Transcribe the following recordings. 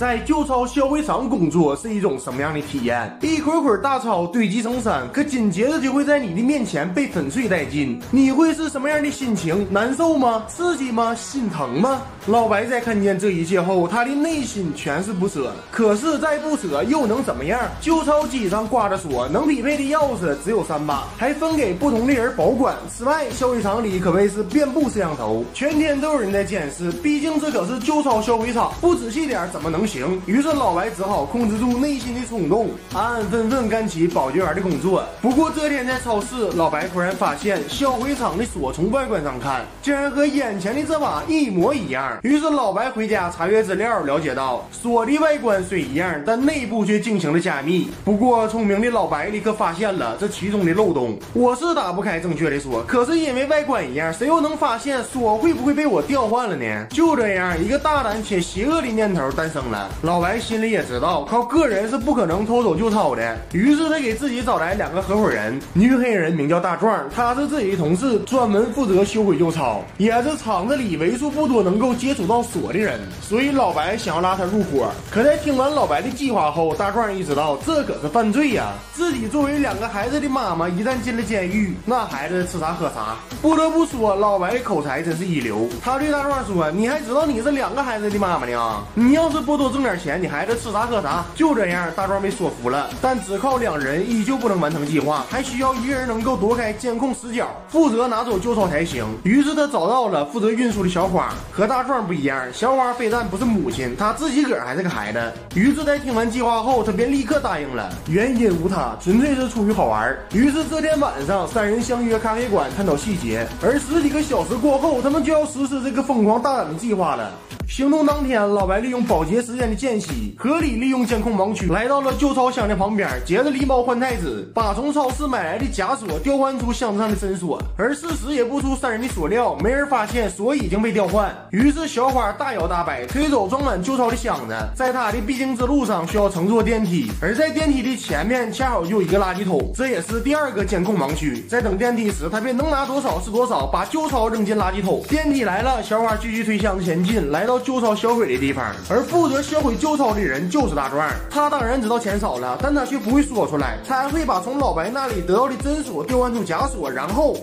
在旧钞销毁场工作是一种什么样的体验？一捆捆大钞堆积成山，可紧接着就会在你的面前被粉碎殆尽，你会是什么样的心情？难受吗？刺激吗？心疼吗？老白在看见这一切后，他的内心全是不舍。可是再不舍又能怎么样？旧钞机上挂着锁，能匹配的钥匙只有3把，还分给不同的人保管。此外，销毁场里可谓是遍布摄像头，全天都有人在监视。毕竟这可是旧钞销毁场，不仔细点怎么能行？于是老白只好控制住内心的冲动，安安分分干起保洁员的工作。不过这天在超市，老白突然发现销毁场的锁从外观上看，竟然和眼前的这把一模一样。于是老白回家查阅资料，了解到锁的外观虽一样，但内部却进行了加密。不过聪明的老白立刻发现了这其中的漏洞。我是打不开正确的锁，可是因为外观一样，谁又能发现锁会不会被我调换了呢？就这样，一个大胆且邪恶的念头诞生了。老白心里也知道，靠个人是不可能偷走旧钞的，于是他给自己找来2个合伙人，女黑人名叫大壮，他是自己的同事，专门负责销毁旧钞，也是厂子里为数不多能够接触到锁的人，所以老白想要拉他入伙。可在听完老白的计划后，大壮意识到这可是犯罪呀！自己作为2个孩子的妈妈，一旦进了监狱，那孩子吃啥喝啥。不得不说，老白的口才真是一流。他对大壮说：“你还知道你是2个孩子的妈妈呢？你要是不多挣点钱，你孩子吃啥喝啥。”就这样，大壮被说服了，但只靠2人依旧不能完成计划，还需要1个人能够躲开监控死角，负责拿走旧钞才行。于是他找到了负责运输的小花，和大壮不一样，小花非但不是母亲，她自己个儿还是个孩子。于是在听完计划后，他便立刻答应了，原因无他，纯粹是出于好玩。于是这天晚上，3人相约咖啡馆探讨细节，而10几个小时过后，他们就要实施这个疯狂大胆的计划了。行动当天，老白利用保洁时间的间隙，合理利用监控盲区，来到了旧钞箱的旁边，接着狸猫换太子，把从超市买来的假锁调换出箱子上的真锁。而事实也不出3人的所料，没人发现锁已经被调换。于是小花大摇大摆推走装满旧钞的箱子，在他的必经之路上需要乘坐电梯，而在电梯的前面恰好就有一个垃圾桶，这也是第2个监控盲区。在等电梯时，他便能拿多少是多少，把旧钞扔进垃圾桶。电梯来了，小花继续推箱子前进，来到旧钞销毁的地方，而负责销毁旧钞的人就是大壮。他当然知道钱少了，但他却不会说出来，他还会把从老白那里得到的真锁调换出假锁，然后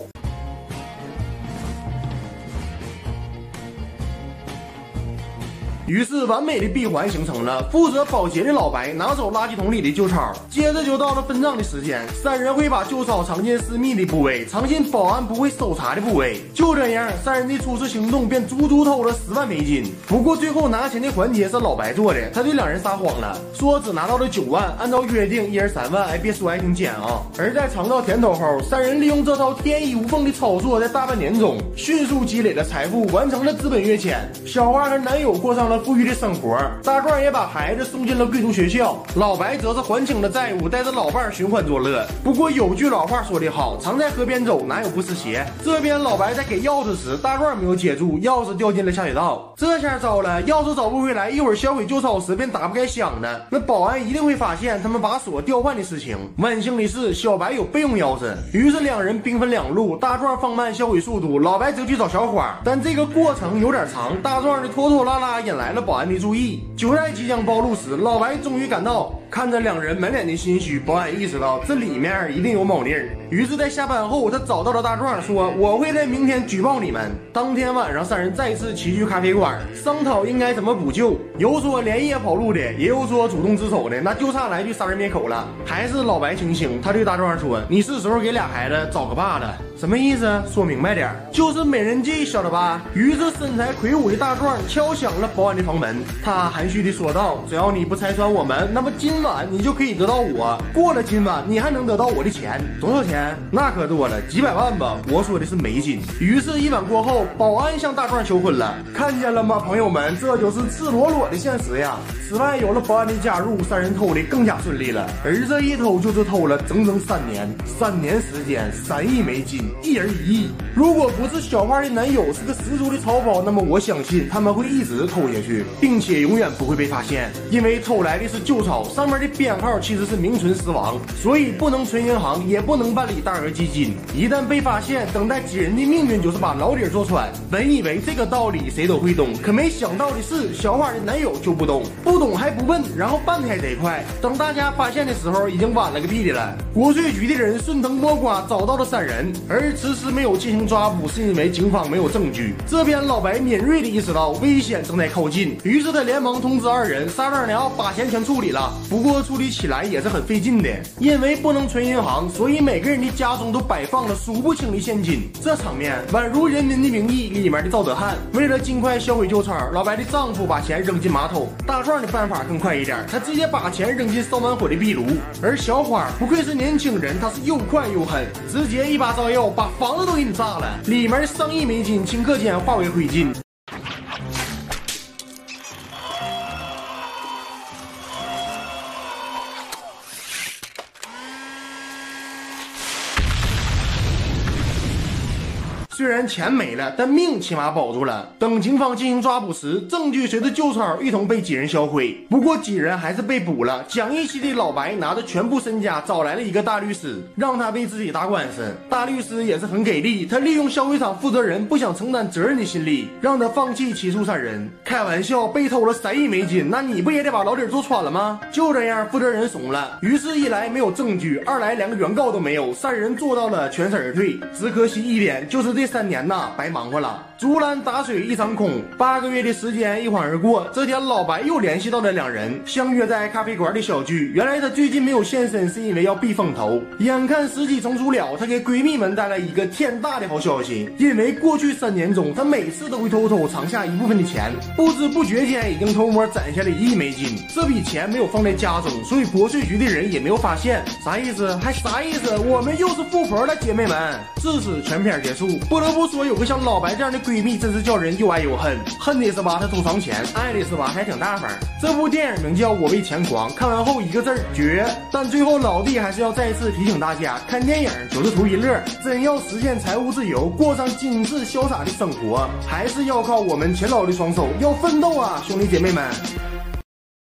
于是完美的闭环形成了。负责保洁的老白拿走垃圾桶里的旧钞，接着就到了分账的时间。3人会把旧钞藏进私密的部位，藏进保安不会搜查的部位。就这样，3人的初次行动便足足偷了10万美金。不过最后拿钱的环节是老白做的，他对2人撒谎了，说只拿到了9万，按照约定1人3万。哎，别说还挺奸啊！而在尝到甜头后，3人利用这套天衣无缝的操作，在大半年中迅速积累了财富，完成了资本跃迁。小花和男友过上了富裕的生活，大壮也把孩子送进了贵族学校，老白则是还清了债务，带着老伴寻欢作乐。不过有句老话说得好，常在河边走，哪有不湿鞋。这边老白在给钥匙时，大壮没有接住，钥匙掉进了下水道。这下糟了，钥匙找不回来，一会儿销毁旧钞时便打不开箱子，那保安一定会发现他们把锁调换的事情。万幸的是，小白有备用钥匙，于是2人兵分2路，大壮放慢销毁速度，老白则去找小花。但这个过程有点长，大壮的拖拖拉拉引来了保安的注意。就在即将暴露时，老白终于赶到，看着2人满脸的心虚，保安意识到这里面一定有猫腻儿。于是，在下班后，他找到了大壮，说：“我会在明天举报你们。”当天晚上，3人再次齐聚咖啡馆，商讨应该怎么补救。有说连夜跑路的，也有说主动自首的，那就差来句杀人灭口了。还是老白清醒，他对大壮说：“你是时候给俩孩子找个爸了。”什么意思？说明白点，就是美人计，晓得吧？于是身材魁梧的大壮敲响了保安的房门，他含蓄地说道：“只要你不拆穿我们，那么今晚你就可以得到我。过了今晚，你还能得到我的钱。多少钱？那可多了，几百万吧。我说的是美金。”于是，一晚过后，保安向大壮求婚了。看见了吗，朋友们？这就是赤裸裸的现实呀！此外，有了保安的加入，3人偷的更加顺利了。而这一偷就是偷了整整3年，3年时间，3亿美金，1人1亿。如果不是小花的男友是个十足的草包，那么我相信他们会一直偷下去，并且永远不会被发现，因为偷来的是旧钞，上面面的编号其实是名存实亡，所以不能存银行，也不能办理大额基金。一旦被发现，等待几人的命运就是把老底坐穿。本以为这个道理谁都会懂，可没想到的是，小花的男友就不懂，不懂还不笨，然后办得还贼快。等大家发现的时候，已经晚了个屁的了。国税局的人顺藤摸瓜找到了3人，而迟迟没有进行抓捕，是因为警方没有证据。这边老白敏锐地意识到危险正在靠近，于是他连忙通知2人，撒点尿把钱全处理了。不过处理起来也是很费劲的，因为不能存银行，所以每个人的家中都摆放了数不清的现金。这场面宛如《人民的名义》里面的赵德汉。为了尽快销毁旧钞，老白的丈夫把钱扔进马桶。大壮的办法更快一点，他直接把钱扔进烧完火的壁炉。而小花不愧是年轻人，他是又快又狠，直接一把照药把房子都给你炸了，里面的上亿美金顷刻间化为灰烬。虽然钱没了，但命起码保住了。等警方进行抓捕时，证据随着旧钞一同被几人销毁。不过几人还是被捕了。讲义气的老白拿着全部身家找来了一个大律师，让他为自己打官司。大律师也是很给力，他利用销毁厂负责人不想承担责任的心理，让他放弃起诉3人。开玩笑，被偷了3亿美金，那你不也得把老底坐穿了吗？就这样，负责人怂了。于是，一来没有证据，二来连个原告都没有，3人做到了全身而退。只可惜一点，就是这3年呐，白忙活了。竹篮打水一场空，8个月的时间一晃而过。这天，老白又联系到了2人，相约在咖啡馆的小聚。原来他最近没有现身，是因为要避风头。眼看时机成熟了，她给闺蜜们带来一个天大的好消息，因为过去3年中，她每次都会偷偷藏下一部分的钱，不知不觉间已经偷摸攒下了1亿美金。这笔钱没有放在家中，所以国税局的人也没有发现。啥意思？还啥意思？我们又是富婆了，姐妹们！至此，全片结束。不得不说，有个像老白这样的闺蜜，真是叫人又爱又恨。恨的是吧，她偷藏钱；爱的是吧，还挺大方。这部电影名叫《我为钱狂》，看完后一个字绝。但最后老弟还是要再次提醒大家，看电影就是图一乐，真要实现财务自由，过上精致潇洒的生活，还是要靠我们勤劳的双手，要奋斗啊，兄弟姐妹们！